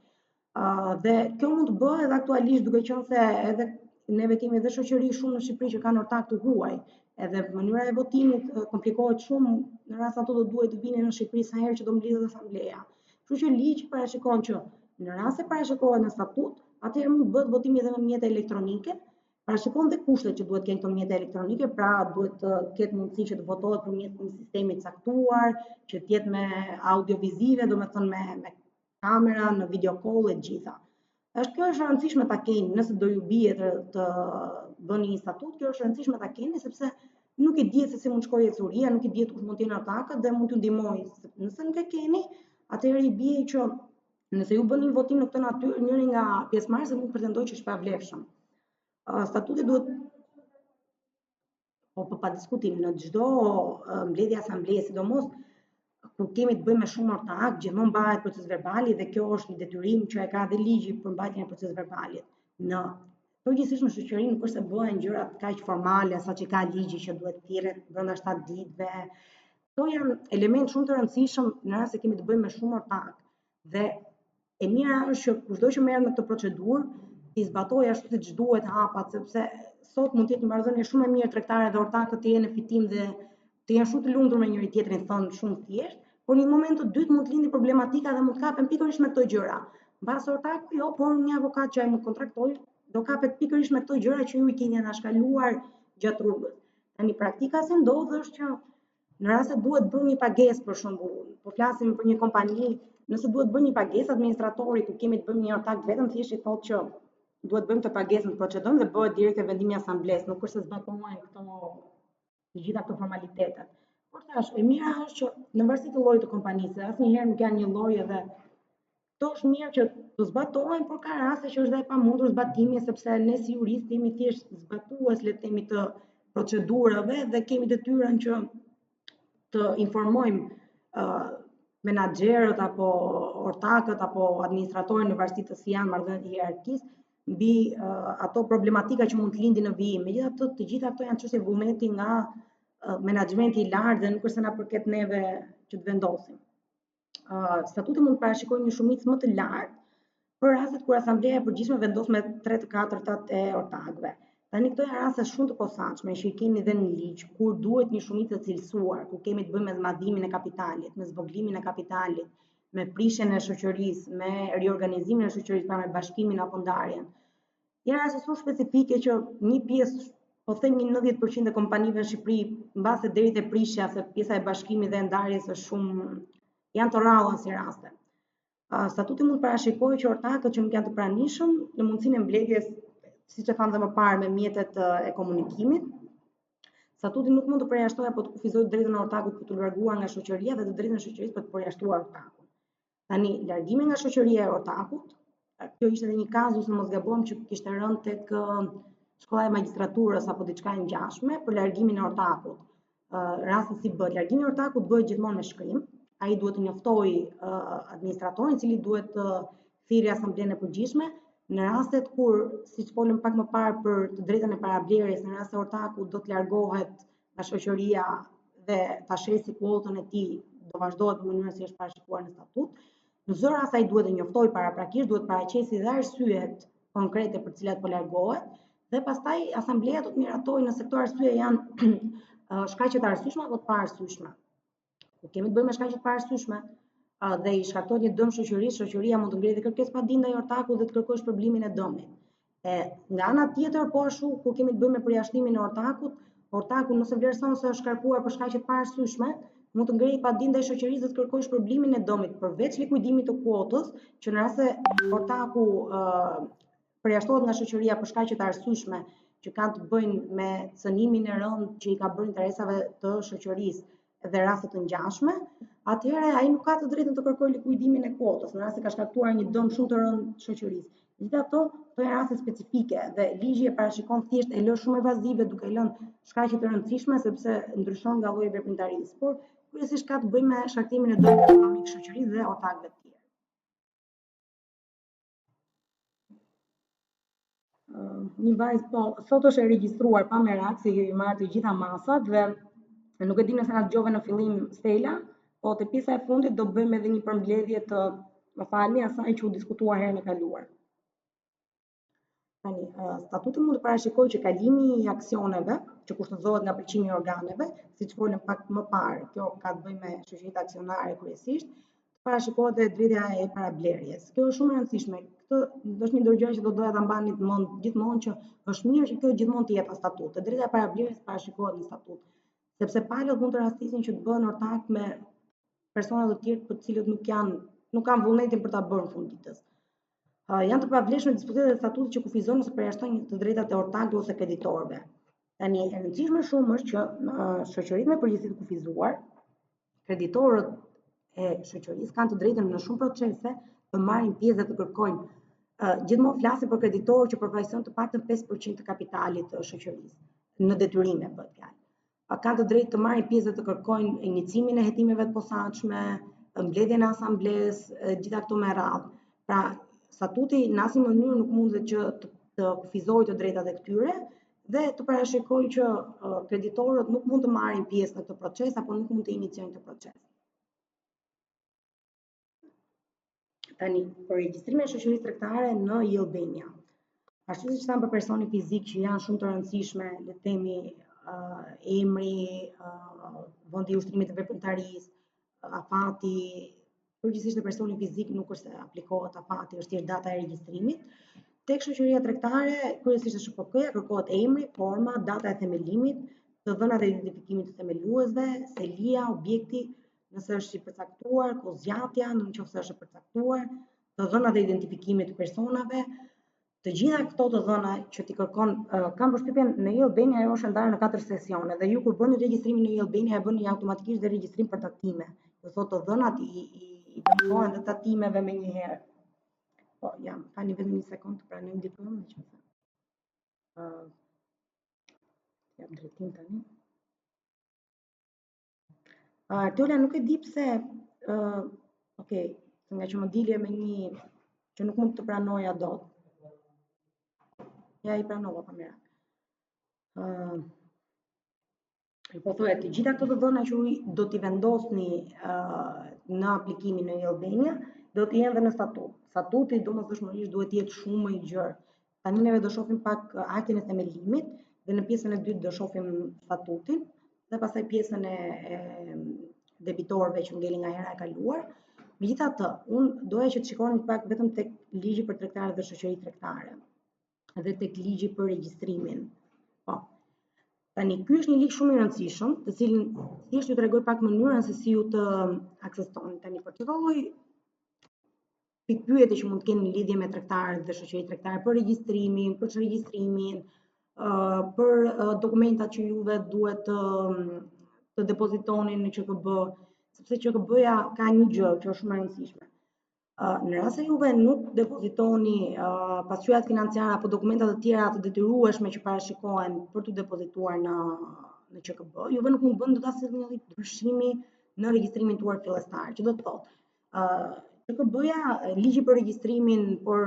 Dhe kjo mund të bëhet edhe aktualisht duke qenë se edhe neve kemi edhe shoqëri shumë në Shqipëri që kanë ortak të huaj, edhe mënyra e votimit komplikohet shumë në rast ato do duhet të vinin në Shqipëri sa herë që do mblidhet asambleja. Kështu që ligji parashikon që në rast se parashikohet në statut, atëherë mund të bëhet votimi edhe me mjete elektronike. Parashikon dhe kushtet që duhet kenë këto mjete elektronike, pra duhet të ketë mundësi që të votohet përmjet një sistemi të caktuar, që të jetë me audiovizive, domethënë me kamera, në video call e gjitha. Kjo është e rëndësishme ta keni, nëse do ju bie të bëni një statut, kjo është e rëndësishme ta keni sepse nuk e dihet se si mund shkojë ecuria, nuk e dihet kush mund të jenë ortakët dhe mund t'ju ndihmojë. Nëse nuk e keni, atëherë i bie që nëse ju bëni një votim në këtë natyrë, njëri nga pjesëmarrësit mund të pretendojë që është pavlefshëm. Statuti duhet pa diskutim në çdo mbledhje asambleje, sidomos kur kemi të bëjmë me shumë ortak, gjithmonë mbahet proces verbali dhe kjo është një detyrim që e ka dhe ligji për mbajtjen e proces verbalit. Në përgjithsisht në shoqëri nuk është se bëhen gjërat kaq formale saqë ka ligji që duhet thirret brenda 7 ditëve. Këto janë elementë shumë të rëndësishëm në rast se kemi të bëjmë me shumë ortak. Dhe e mira është që kushdo që merret me këtë procedurë, i zbatojë ashtu siç duhet hapat, sepse sot mund të jetë një marrëdhënie shumë e mirë tregtare dhe ortakët të jenë në fitim dhe të jenë shumë të lumtur me njëri tjetrin, thonë shumë thjesht, por në një moment të dytë mund të lindi problematika dhe mund të kapen pikërisht me këto gjëra. Mbas ortaku, jo, por një avokat që ai mund kontraktojë, do kapet pikërisht me këto gjëra që ju i keni anashkaluar gjatë rrugës. Tani praktika se ndodh është që Në rast se duhet bërë një pagesë për shembull, po flasim për një kompani, nëse duhet bërë një pagesë, administratori ku kemi të bëjmë një ortak vetëm thjesht i thotë që duhet bëjmë të pagesën, procedojmë dhe bëhet direkt e vendimi i asamblesë, nuk është se zbatohen të gjitha këto formalitetet. Por thash, e mira është që në varësi të llojit të kompanisë, asnjëherë nuk janë një lloj edhe to është mirë që të zbatohen, por ka raste që është dhe e pamundur zbatimi, sepse ne si juristë jemi thjesht zbatues, le të themi, të procedurave dhe kemi detyrën që të informojmë menaxherët apo ortakët apo administratorët në varësi të si janë marrëdhëniet e hierarkisë mbi ato problematika që mund të lindin në vijim. Megjithatë, të gjitha këto janë çështje vullneti nga menaxhmenti i lartë dhe nuk është se na përket neve që të vendosim. Statuti mund të parashikojë një shumicë më të lartë për rastet kur asambleja e përgjithshme vendos me 3/4 e ortakëve. Tani këto janë raste shumë të posaçme që i kemi dhe në ligj, kur duhet një shumicë e cilësuar, ku kemi të bëjmë me zmadhimin e kapitalit, me zvoglimin e kapitalit, me prishjen e shoqërisë, me riorganizimin e shoqërisë, pra me bashkimin apo ndarjen. Janë raste shumë specifike që një pjesë, po themi 90% e kompanive në Shqipëri, mbase deri te prishja, se pjesa e bashkimit dhe ndarjes është shumë, janë të rralla si raste. Statuti mund parashikojë që ortakët që nuk janë të pranishëm në mundësinë e mbledhjes, siç e thamë dhe më parë, me mjetet e komunikimit. Statuti nuk mund të përjashtojë apo të kufizojë drejtën e ortakut për të larguar nga shoqëria dhe të drejtën e shoqërisë për të përjashtuar ortakun. Tani, largimi nga shoqëria e ortakut, kjo ishte edhe një kazus, në mos gabojmë, që kishte rënë tek shkolla e magjistraturës apo diçka e ngjashme për largimin e ortakut. Rasti si bëhet, largimi i ortakut bëhet gjithmonë me shkrim. Ai duhet të njoftojë administratorin, i cili duhet të thirrë asamblenë e përgjithshme. Në rastet kur, siç folëm pak më parë për të drejtën e parablerjes, në rast se ortaku do të largohet nga shoqëria dhe ta shesi kuotën e tij, do vazhdohet në mënyrën si është parashikuar në statut. Në çdo rast ai duhet të njoftojë paraprakisht, duhet paraqesë dhe arsyet konkrete për të cilat po largohet, dhe pastaj asambleja do të miratojë nëse këto arsye janë shkaqe të arsyeshme apo të paarsyeshme. Kur kemi të bëjmë me shkaqe të paarsyeshme dhe i shkakton një dëm shoqërisë, shoqëria mund të ngrehet kërkesë padin ndaj ortakut dhe të kërkojë shpërblimin e dëmit. Nga ana tjetër, po ashtu, kur kemi të bëjmë me përjashtimin e ortakut, ortaku nëse vlerëson se është shkarkuar për shkaqe të paarsyeshme, mund të ngrejë padin ndaj shoqërisë dhe të kërkojë shpërblimin e dëmit, përveç likuidimit të kuotës, që në rast se ortaku përjashtohet nga shoqëria për shkaqe të arsyeshme që kanë të bëjnë me cënimin e rënd që i ka bërë interesave të shoqërisë dhe raste të ngjashme, atëherë ai nuk ka të drejtën të kërkojë likuidimin e kuotës në rast se ka shkaktuar një dëm shumë të rënd shoqërisë. Megjithatë, këto janë raste specifike dhe ligji e parashikon thjesht, e lë shumë evazive duke lënë shkaqe të rëndësishme sepse ndryshon nga lloji veprimtarisë, por kryesisht ka të bëjë me shkaktimin e dëmit ekonomik shoqërisë dhe ortakëve të tjerë. Një vajzë, po, sot është e regjistruar pa merak, se i marrë të gjitha masat dhe nuk e di nëse na dëgjove në fillim Stela, po te pjesa e fundit do bëjmë edhe një përmbledhje të, më falni, asaj që u diskutuar herën e kaluar. Tani, statuti mund të parashikojë që kalimi i aksioneve, që kushtëzohet nga përqimi i organeve, siç folëm pak më parë, kjo ka të bëjë me shoqëritë aksionare kryesisht, parashikohet dhe drejtja e parablerjes. Kjo është shumë e rëndësishme. Këtë është një ndër gjëra që do doja ta mbani mend gjithmonë, që është mirë që kjo gjithmonë të jetë në statut. Drejta e parablerjes parashikohet në statut, sepse palët mund të rastisin që të bëhen ortak me persona të tjerë për të cilët nuk kanë vullnetin për ta bërë në fund ditës. Janë të pavlefshme dispozitat e statutit që kufizojnë ose përjashtojnë të drejtat e ortakëve ose kreditorëve. Tani, e rëndësishme shumë është që në shoqëritë me përgjegjësi të kufizuar, kreditorët e shoqërisë kanë të drejtën në shumë procese të marrin pjesë dhe të kërkojnë. Gjithmonë flasim për kreditorë që përfaqësojnë të paktën 5% të kapitalit të shoqërisë, në detyrime bëhet fjalë. Kanë të drejtë të marrin pjesë dhe të kërkojnë inicimin e hetimeve të posaçme, mbledhjen e asamblesë, gjitha këto me radhë. Pra, statuti në asnjë mënyrë nuk mundet që të kufizojë të drejtat e këtyre dhe të parashikojë që kreditorët nuk mund të marrin pjesë në këtë proces apo nuk mund të iniciojnë këtë proces. Tani, për regjistrimin e shoqërisë tregtare në Albania. Ashtu siç thamë për personin fizik që janë shumë të rëndësishme, le të themi emri, vendi i ushtrimit të veprimtarisë, afati, përgjithsisht në personin fizik nuk është se aplikohet afati, është thjesht data e regjistrimit. Tek shoqëria tregtare, kryesisht SHPK-ja, kërkohet emri, forma, data e themelimit, të dhënat e identifikimit të themeluesve, selia, objekti, nëse është i përcaktuar, kozgjatja, nëse është e përcaktuar, të dhënat e identifikimit të personave, të gjitha këto të dhëna që ti kërkon, kam përshtypjen në e-Albania ajo është ndarë në 4 sesione dhe ju kur bëni regjistrimin në e-Albania e bëni automatikisht dhe regjistrim për tatime. Do thotë të dhënat i dërgohen dhe tatimeve me një herë. Po, jam, falni vetëm një sekond të pranojmë diplomën që jam drejtim tani. Tola nuk e di pse, okay, nga që më dilje me një që nuk mund të pranoja dot. Ja i pranova pa mira. Po thoya të gjitha këto të dhëna që do t'i vendosni në aplikimin në e-Albania, do t'i jenë dhe në statut. Statuti domosdoshmërisht duhet të jetë shumë më i gjerë. Tani neve do shohim pak aktin e themelimit dhe në pjesën e dytë do shohim statutin dhe pastaj pjesën e debitorëve që ngeli nga hera e kaluar. Megjithatë, unë doja që të shikoni pak vetëm tek ligji për tregtarët dhe shoqëritë tregtare dhe tek ligji për regjistrimin. Po. Tani, ky është një ligj shumë i rëndësishëm, të cilin thjesht ju tregoj pak mënyrën se si ju të aksestoni. Tani, për çdo lloj pikpyetje që mund të keni në lidhje me tregtarët dhe shoqëritë tregtare për regjistrimin, për çregjistrimin, për dokumentat që juve duhet të depozitoni në QKB, sepse QKB-ja ka një gjë që është shumë e rëndësishme. Në rast se juve nuk depozitoni pasqyrat financiare apo dokumentat të tjera të detyrueshme që parashikohen për të depozituar në QKB, juve nuk mund bëni dot asnjë lloj ndryshimi në regjistrimin tuaj fillestar, që do të thotë QKB-ja, ligji për regjistrimin, por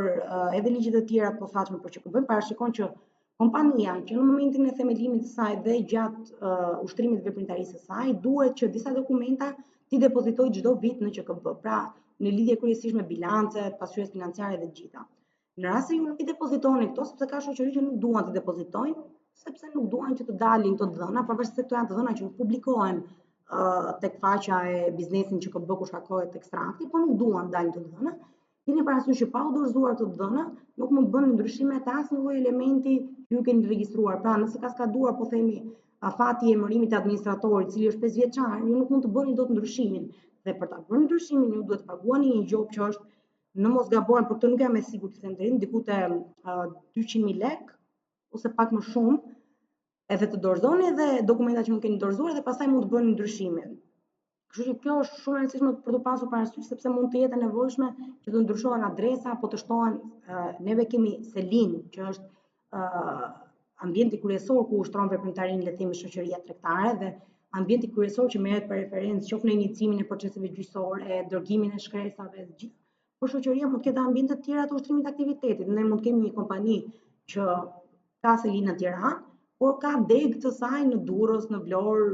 edhe ligjet e tjera të posaçme për QKB parashikon që kompania që në momentin e themelimit të saj dhe gjatë ushtrimit të veprimtarisë së saj duhet që disa dokumenta ti depozitojë çdo vit në QKB. Pra, në lidhje kryesisht me bilancet, pasqyrat financiare dhe gjitha. Në rast se ju nuk i depozitoni këto, sepse ka shoqëri që nuk duan të depozitojnë, sepse nuk duan që të dalin këto dhëna, pavarësisht se këto janë të dhëna që publikohen tek faqja e biznesit QKB ku shkarkohet ekstrakti, por nuk duan të dalin këto dhëna. Keni parasysh që pa u dorëzuar këto dhëna, nuk mund të bëni ndryshime të asnjë lloji elementi që ju keni regjistruar. Pra, nëse ka skaduar, po themi, fati i emërimit të administratorit, i cili është 5 vjeçar, ju nuk mund të bëni dot ndryshimin. Dhe për ta bërë ndryshimin ju duhet të paguani një gjop që është, në mos gabojmë, por këtë nuk jam e sigurt të them drejt, diku te 200.000 lek ose pak më shumë, edhe të dorëzoni edhe dokumentat që nuk keni dorëzuar dhe pastaj mund të bëni ndryshimin. Kështu që kjo është shumë e rëndësishme për të pasur parasysh sepse mund të jetë e nevojshme që të ndryshohen adresa apo të shtohen. Neve kemi Selin, që është ambienti kryesor ku ushtron veprimtarinë, le të themi, shoqëria tregtare dhe ambienti kryesor që merret për referencë qoftë në iniciimin e proceseve gjyqësore, dërgimin e shkresave, gjithë. Por shoqëria mund të ketë ambiente të tjera të ushtrimit të aktivitetit. Ne mund të kemi një kompani që ka Selin në Tiranë, por ka degë të saj në Durrës, në Vlorë,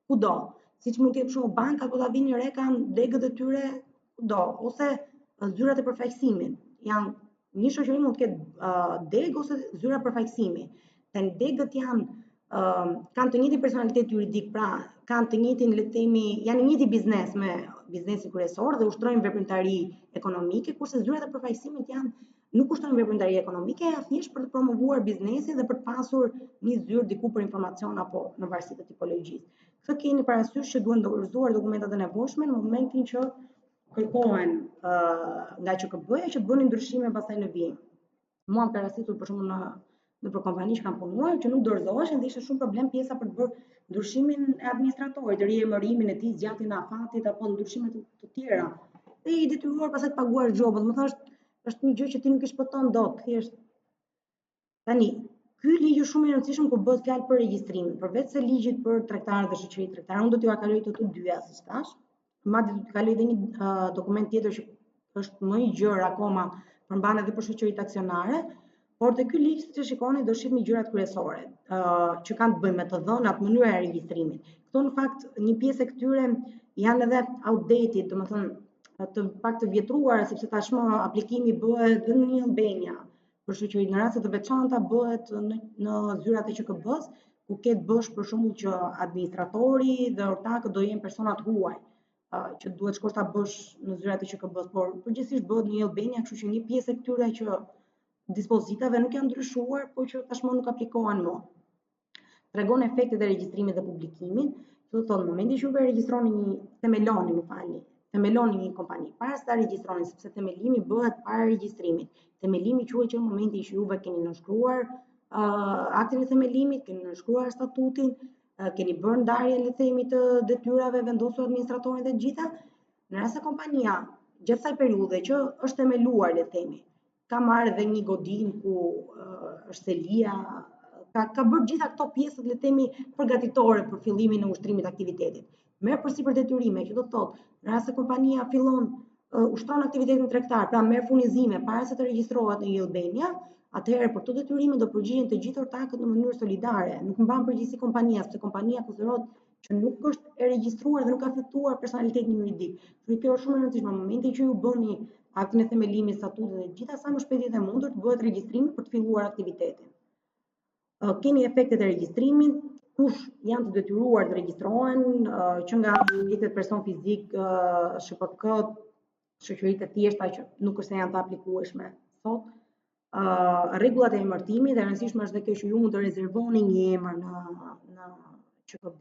kudo. Siç mund të jetë shumë banka, ku ta vini re kanë degët e tyre kudo, ose zyrat e përfaqësimit. Janë një shoqëri mund të ketë degë ose zyra përfaqësimi. Tani degët kanë të njëjtin personalitet juridik, pra kanë të njëjtin, le të themi, janë një njëjti biznes me biznesin kryesor dhe ushtrojnë veprimtari ekonomike, kurse zyrat e përfaqësimit nuk ushtrojnë veprimtari ekonomike, janë thjesht për të promovuar biznesin dhe për të pasur një zyrë diku për informacion apo në varësi të tipologjisë. Këtë keni parasysh që duhen dorëzuar dokumentat e nevojshme në momentin që kërkohen nga QKB-ja që të bëni ndryshime pastaj në vijim. Mua më ka rasitur për shembull në për kompani që kanë punuar që nuk dorëzoheshin dhe ishte shumë problem pjesa për të bërë ndryshimin e administratorit, riemërimin e tij, zgjatjen e afatit apo ndryshime të tjera. Dhe i detyruar pastaj të paguar xhobën. Do të thosh, është një gjë që ti nuk e shpëton dot, thjesht. Tani, ky ligj është shumë i rëndësishëm kur bëhet fjalë për regjistrimin, përveç se ligjit për tregtarët dhe shoqëritë tregtare. Unë do t'ju kaloj të dyja, siç thash. Madje do t'ju kaloj edhe një dokument tjetër që është më i gjerë akoma, përmban edhe për shoqëritë aksionare. Por te ky ligj, siç e shikoni, do shihni gjërat kryesore që kanë të bëjnë me të dhënat, mënyra e regjistrimit. Këto në fakt një pjesë e këtyre janë edhe outdated, domethënë të vjetruara, sepse tashmë aplikimi bëhet në e-Albania. Për shoqëri në raste të veçanta bëhet në zyrat e QKB-s, ku ke të bësh për shembull që administratori dhe ortakët do jenë persona të huaj, që duhet shkosh ta bësh në zyrat e QKB-s, por përgjithsisht bëhet në e-Albania, kështu që një pjesë e këtyre që dispozitave nuk janë ndryshuar, por që tashmë nuk aplikohen më. tregon efektet e regjistrimit dhe publikimit. Do të thotë, në momentin që juve regjistroni themeloni një kompani, para se ta regjistroni, sepse themelimi bëhet para regjistrimit. Themelimi quhet që në momentin që juve keni nënshkruar aktin e themelimit, keni nënshkruar statutin, keni bërë ndarjen le themi të detyrave, vendosur administratorin dhe gjitha, në rast se kompania gjatë kësaj periudhe që është themeluar le themi, ka marrë edhe një godin ku është selia, ka bërë gjitha këto pjesët le themi përgatitore për fillimin e ushtrimit të aktivitetit. Merr përsipër detyrime, që do të thotë, në rast se kompania fillon ushtron aktivitetin tregtar, pra merr furnizime para se të regjistrohet në Albania, atëherë për këto detyrime do përgjigjen të gjithë ortakët në mënyrë solidare, nuk mban përgjegjësi kompania, sepse kompania konsiderohet që nuk është e regjistruar dhe nuk ka fituar personalitetin juridik. Por kjo është shumë e rëndësishme në momentin që ju bëni aktin e themelimit, statutin dhe gjitha sa më shpejt e mundur të bëhet regjistrimi për të filluar aktivitetin. Keni efektet e regjistrimit, kush janë të detyruar të regjistrohen, që nga subjektet person fizik, SHPK, shoqëritë e thjeshta që nuk është se janë të aplikueshme sot, rregullat e emërtimit, e rëndësishme është dhe kjo që ju mund të rezervoni një emër në QKB.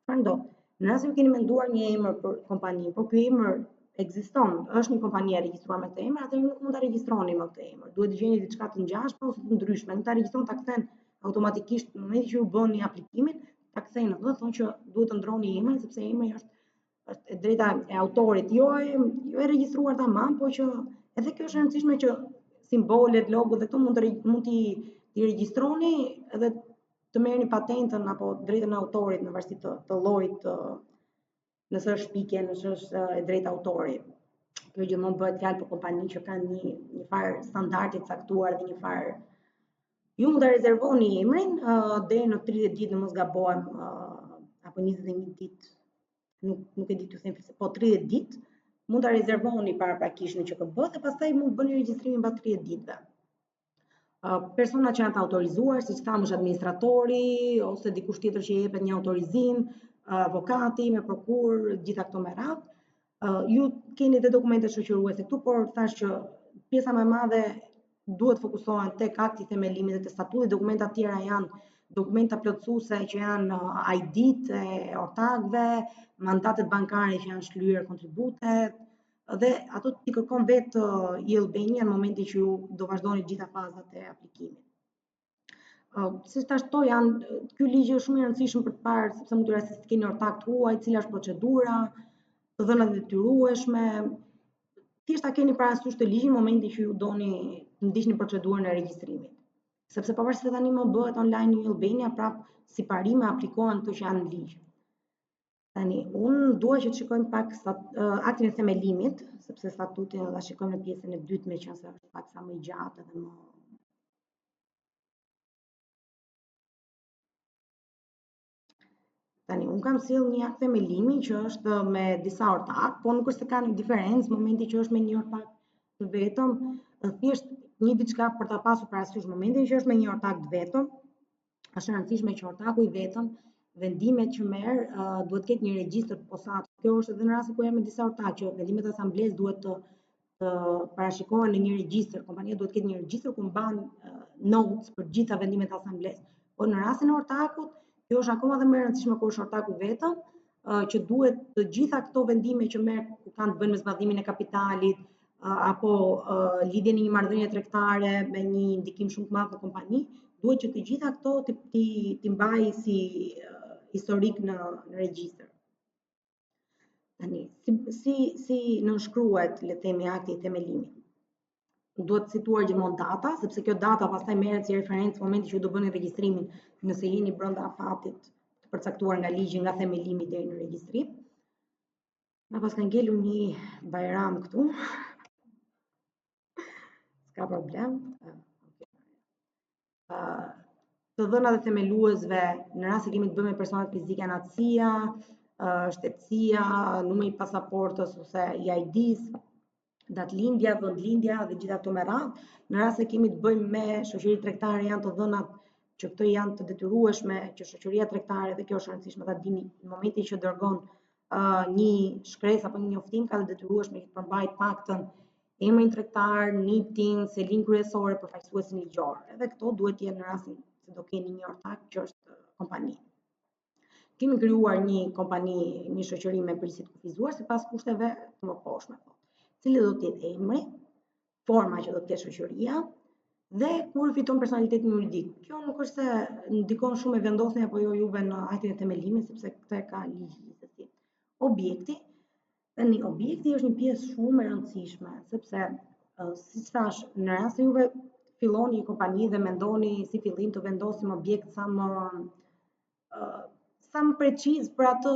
Çfarë ndodh? Në rast se ju keni menduar një emër për kompaninë, por ky emër ekziston, është një kompani e regjistruar me këtë emër, atëherë nuk mund ta regjistroni me këtë emër. Duhet të gjeni diçka të ngjashme ose të ndryshme. Nuk ta regjistron, ta kthen automatikisht në momentin që ju bëni aplikimin, ta kthen. Do të thonë që duhet të ndroni emrin, sepse emri është e drejta e autorit, jo e regjistruar tamam, por që edhe kjo është e rëndësishme që simbolet, logo dhe këto mund t'i regjistroni edhe të merrni patentën apo drejtën e autorit në varësi të llojit, nëse është shpikje, nëse është e drejta autori. Kjo gjithmonë bëhet fjalë për kompani që kanë një farë standardi të caktuar dhe një farë. Ju mund ta rezervoni emrin deri në 30 ditë, në mos gabohem, apo 21 ditë, nuk e di t'ju them, po 30 ditë mund ta rezervoni paraprakisht në QKB dhe pastaj mund bëni regjistrimin pas 30 ditëve. Persona që janë të autorizuar, siç thamë, është administratori ose dikush tjetër që jepet një autorizim, avokati me prokuror, gjitha këto me radhë. Ju keni dhe dokumente shoqëruese këtu, por thash që pjesa më e madhe duhet fokusohen tek akti i themelimit dhe te statuti. Dokumentat tjera janë dokumenta plotësuese që janë ID-t e ortakëve, mandatet bankare që janë shlyer kontributet, dhe ato t'i kërkon vetë Albania në momentin që ju do vazhdoni gjitha fazat e aplikimit. Si thash, ky ligj është shumë i rëndësishëm për të parë, sepse mund të rastisë të keni ortak të huaj, cila është procedura, të dhënat e detyrueshme. Thjesht ta keni parasysh të ligjin në momentin që ju doni të ndiqni procedurën e regjistrimit. Sepse pavarësisht se tani më bëhet online në Albania, prap si parime aplikohen këto që janë në ligj. Tani, unë dua që të shikojmë pak aktin e themelimit, sepse statutin do ta shikojmë në pjesën e dytë, meqense është pak sa më i gjatë edhe më. Tani, unë kam sjell një akt themelimi që është me disa ortak, po nuk është se ka një diferencë në momentin që është me një ortak të vetëm, thjesht një diçka për ta pasur parasysh në momentin që është me një ortak të vetëm, është e rëndësishme që ortaku i vetëm vendimet që merr duhet të ketë një regjistër posaçëm. Kjo është edhe në rast ku janë me disa ortakë, që vendimet e asamblesë duhet të parashikohen në një regjistër. Kompania duhet të ketë një regjistër ku mban notes për gjitha vendimet e asamblesë. Por në rastin e ortakut, kjo është akoma dhe më e rëndësishme kur është ortaku vetëm, që duhet të gjitha këto vendime që merr ku kanë të bëjnë me zbatimin e kapitalit apo lidhjen e një marrëdhënie tregtare me një ndikim shumë të madh në kompani, duhet që të gjitha këto ti mbaj si historik në regjistër. Tani, si nënshkruhet, le të themi, akti i themelimit? Duhet cituar gjithmonë data, sepse kjo data pastaj merret si referencë në momentin që ju do bëni regjistrimin, nëse jeni brenda afatit të përcaktuar nga ligji, nga themelimi deri në regjistrim. Na pas ka ngelur një bajram këtu. S'ka problem. Të dhënat e themeluesve, në rast se kemi të bëjmë me personat fizike, janë atësia, shtetësia, numri i pasaportës ose i ID-s, datlindja, vendlindja dhe gjitha këto me radhë. Në rast se kemi të bëjmë me shoqëri tregtare, janë të dhënat që këto janë të detyrueshme, që shoqëria tregtare, dhe kjo është e rëndësishme ta dini, në momentin që dërgon një shkresë apo një njoftim, ka të detyrueshme që të përmbajë paktën emrin tregtar, NIT-in, selin kryesore, përfaqësuesin ligjor. Edhe këto duhet të jenë në rastin se do keni një ortak që është kompani. Kemi krijuar një kompani, një shoqëri me përgjegjësi të kufizuar sipas kushteve të mëposhme. Cili do të jetë emri, forma që do të ketë shoqëria dhe kur fiton personalitetin juridik. Kjo nuk është se ndikon shumë e vendosjen apo jo juve në aktin e themelimit, sepse këtë ka ligji gjithsesi. Objekti, tani objekti është një pjesë shumë e rëndësishme, sepse siç thash, në rast se juve filloni një kompani dhe mendoni si fillim të vendosim objekt sa më preciz për atë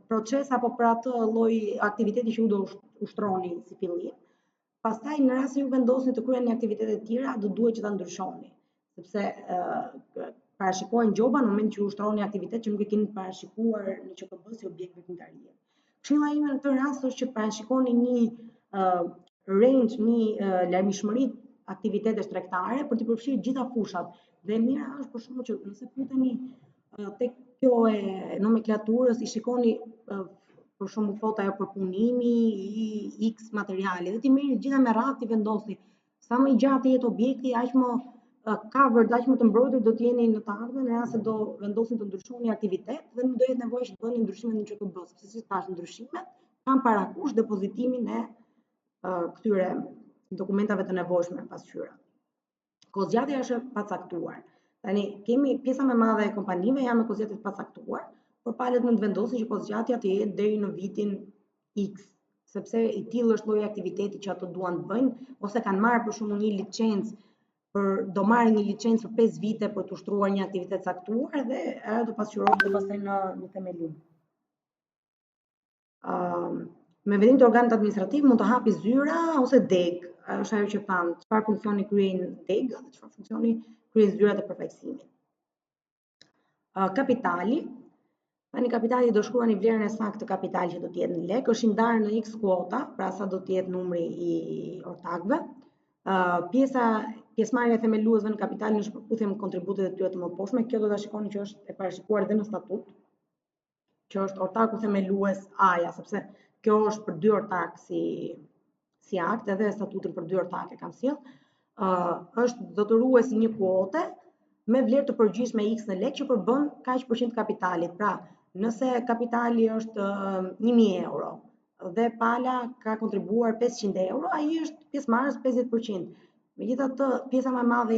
proces apo për atë lloj aktiviteti që ju do ushtroni si fillim. Pastaj në rast se ju vendosni të kryeni aktivitete të tjera, do duhet që ta ndryshoni, sepse parashikohen gjoba në moment që ju ushtroni aktivitet që nuk e keni parashikuar në QKB si objekt veprimtarie. Këshilla ime në këtë rast është që parashikoni një range, një larmishmëri aktivitetesh tregtare për të përfshirë gjitha fushat. Dhe mira është për shkakun që nëse futeni tek kjo e nomenklaturës, i shikoni për shembull thot ajo përpunimi i X materiali dhe ti merrni gjitha me radhë ti vendosni sa më i gjatë jetë objekti, aq më covered, aq më të mbrojtur do të jeni në të ardhmen në rast se do vendosni të ndryshoni aktivitet dhe nuk do jetë nevojë që të bëni ndryshime në QKB, sepse si thash, ndryshimet kanë parakush depozitimin e këtyre dokumentave të nevojshme pasqyra. Kozgjatja është e pacaktuar. Tani kemi pjesa më e madhe e kompanive janë me kozgjatje të pacaktuar, por palët mund të vendosin që kozgjatja të jetë deri në vitin X, sepse i tillë është lloji aktiviteti që ato duan të bëjnë, ose kanë marrë për shembull një licencë do marrin një licencë për 5 vite për të ushtruar një aktivitet caktuar dhe ajo do pasqyrohet pastaj në themelim. Me vendim të organit administrativ mund të hapi zyra ose deg, është ajo që thamë, çfarë funksioni kryejnë deg dhe çfarë funksioni kryejnë zyrat e përfaqësimit. Kapitali, tani kapitali do shkruani vlerën e saktë të kapitalit që do të jetë në lek, është i ndarë në X kuota, pra sa do të jetë numri i ortakëve. Pjesëmarrja e themeluesve në kapital në shpërputhje me kontributet e tyre të mëposhme, kjo do ta shikoni që është e parashikuar edhe në statut, që është ortaku themelues A-ja, sepse kjo është për 2 ortak si akt, edhe statutin për 2 ortak e kam sjell. Është zotëruesi një kuote me vlerë të përgjithshme X në lek që përbën kaq % kapitalit. Pra, nëse kapitali është 1000 euro dhe pala ka kontribuar 500 euro, ai është pjesëmarrës 50%. Megjithatë, pjesa më e madhe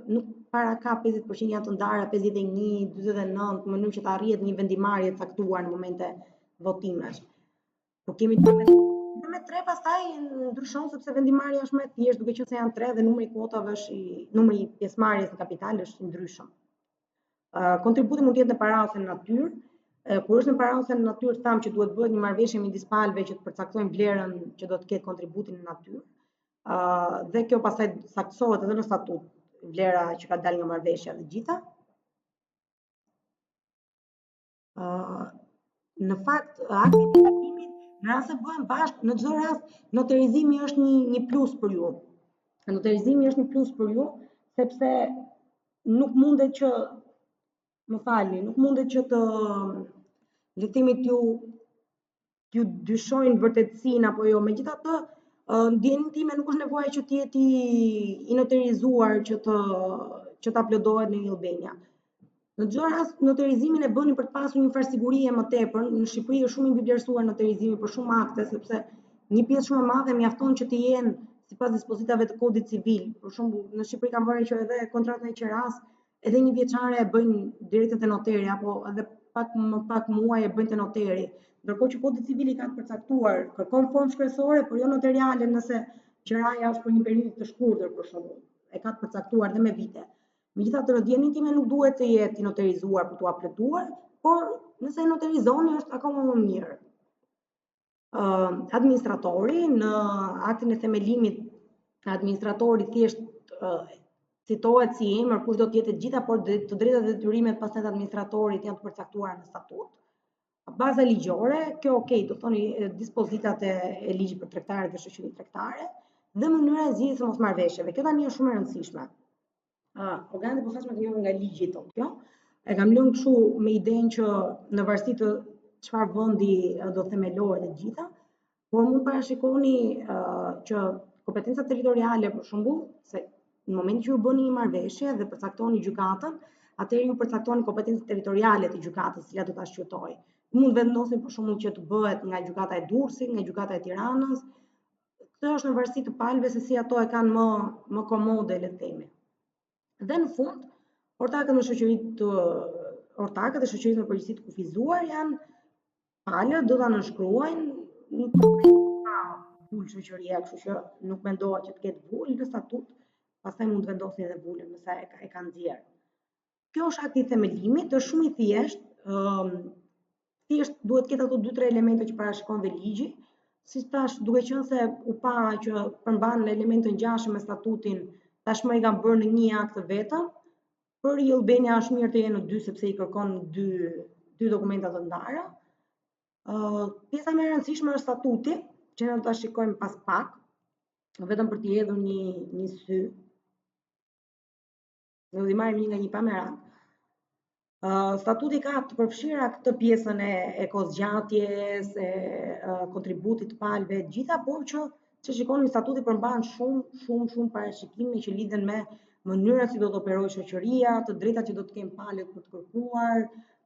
nuk para ka 50% janë të ndara 51, 49, në mënyrë që të arrihet një vendimarrje të caktuar në momente votimesh. Po kemi me 3 pastaj ndryshon sepse vendimarrja është më e thjeshtë, duke qenë se janë 3 dhe numri i kuotave numri i pjesëmarrjes në kapital është i ndryshëm. Kontributi mund të jetë në para ose në natyrë. Kur është në para ose në natyrë, thamë që duhet bëhet një marrëveshje midis palëve që të përcaktojnë vlerën që do të ketë kontributi në natyrë. Dhe kjo pastaj saktësohet edhe në statut, vlera që ka dalë nga marrëveshja dhe gjitha. Në fakt, akti i tatimit, në rast se bëhen bashkë, në çdo rast, notarizimi është një plus për ju. Notarizimi është një plus për ju, sepse nuk mundet që, nuk mundet që të le të themi t'ju dyshojnë vërtetësinë apo jo. Megjithatë, ndjenjën time nuk është nevoja që të jetë i notarizuar që të uploadohet në Albania. Në çdo rast, notarizimin e bëni për të pasur një farë sigurie më tepër. Në Shqipëri është shumë i vlerësuar notarizimi për shumë akte, sepse një pjesë shumë e madhe mjafton që të jenë sipas dispozitave të kodit civil. Për shembull, në Shqipëri kam vënë që edhe kontrata e qeras, edhe një vjeçare e bëjnë direkt te noteri apo edhe pak muaj e bëjnë te noteri. Ndërkohë që kodi civili ka të përcaktuar, kërkon formë shkresore, por jo notariale nëse qeraja është për një periudhë të shkurtër për shembull. E ka të përcaktuar dhe me vite. Megjithatë, ndjenjën time nuk duhet të jetë i notarizuar për t'u uploaduar, por nëse e notarizoni është akoma më mirë. Administratori, në aktin e themelimit, administratori thjesht citohet si emër, kush do të jetë gjitha, por të drejtat dhe detyrimet pastaj të administratorit janë të përcaktuara në statut. Baza ligjore, kjo do thoni dispozitat e ligjit për tregtarët dhe shoqëritë tregtare dhe mënyra e zgjidhjes së mosmarrveshjeve. Kjo tani është shumë e rëndësishme. Organet e posaçme të njohin nga ligji thotë kjo. E kam lënë kështu me idenë që në varësi të çfarë vendi do themelohet e gjitha, por mund parashikoni që kompetencat territoriale për shembull, se në momentin që ju bëni një marrëveshje dhe përcaktoni gjykatën, atëherë ju përcaktoni kompetencët territoriale të gjykatës, cila do ta shqyrtojë. Mund vendosin për shembull që të bëhet nga gjykata e Durrësit, nga gjykata e Tiranës. Kjo është në varësi të palëve se si ato e kanë më komode, le të themi. Dhe në fund, ortakët e shoqërisë në përgjithësi të kufizuar janë palët, do ta nënshkruajnë vull shoqëria, kështu që nuk mendohet që të ketë vull në statut, pastaj mund të vendosin edhe vullën nëse e kanë nxjerr. Kjo është akti i themelimit, është shumë i thjeshtë. Thjesht duhet ketë ato 2-3 elemente që parashikon dhe ligji. Si thash, duke qenë se u pa që përmban elemente ngjashme me statutin, tashmë i kanë bërë në një akt vetëm. Për i Albania është mirë të jenë në 2 sepse i kërkon 2 dokumenta të ndara. Pjesa më e rëndësishme është statuti, që ne do ta shikojmë pas pak, vetëm për t'i hedhur një sy. Ne do t'i marrim një nga një pa merak. Statuti ka të përfshira këtë pjesën e kozgjatjes, e kontributit të palëve, gjitha, por që shikoni statuti përmban shumë parashikime që lidhen me mënyrën si do të operojë shoqëria, të drejtat që do të kenë palët për të kërkuar,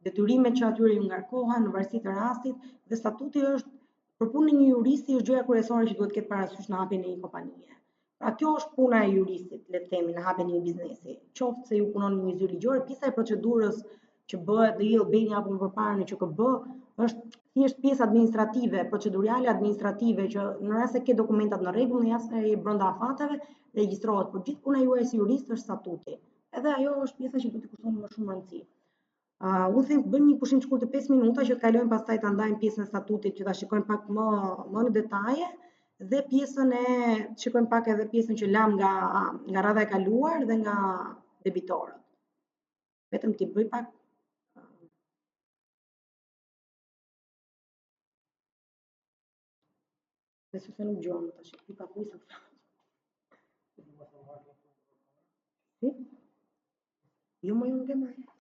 detyrimet që atyre ju ngarkohen në varësi të rastit, dhe statuti është për punën e një juristi është gjëja kryesore që duhet ketë parasysh në hapjen e një kompanie. Pra kjo është puna e juristit, le të themi, në hapjen e një biznesi. Qoftë se ju punoni në një zyrë ligjore, pjesa e procedurës që bëhet në Albania apo më përpara në QKB është thjesht pjesë administrative, procedurale administrative, që në rast se ke dokumentat në rregull, në rast se je brenda afateve, regjistrohet. Por gjithë puna juaj si jurist është statuti. Edhe ajo është pjesa që duhet të kushton më shumë rëndësi. Unë them të bëjmë një pushim të shkurtër 5 minuta që të kalojmë pastaj ta ndajmë pjesën e statutit që ta shikojmë pak më në detaje, dhe shikojmë pak edhe pjesën që lam nga radha e kaluar dhe nga debitorët. Vetëm t'i bëj pak Besoj se nuk gjuam tash, i pa kuisa. Si? Jo, më nuk e marr.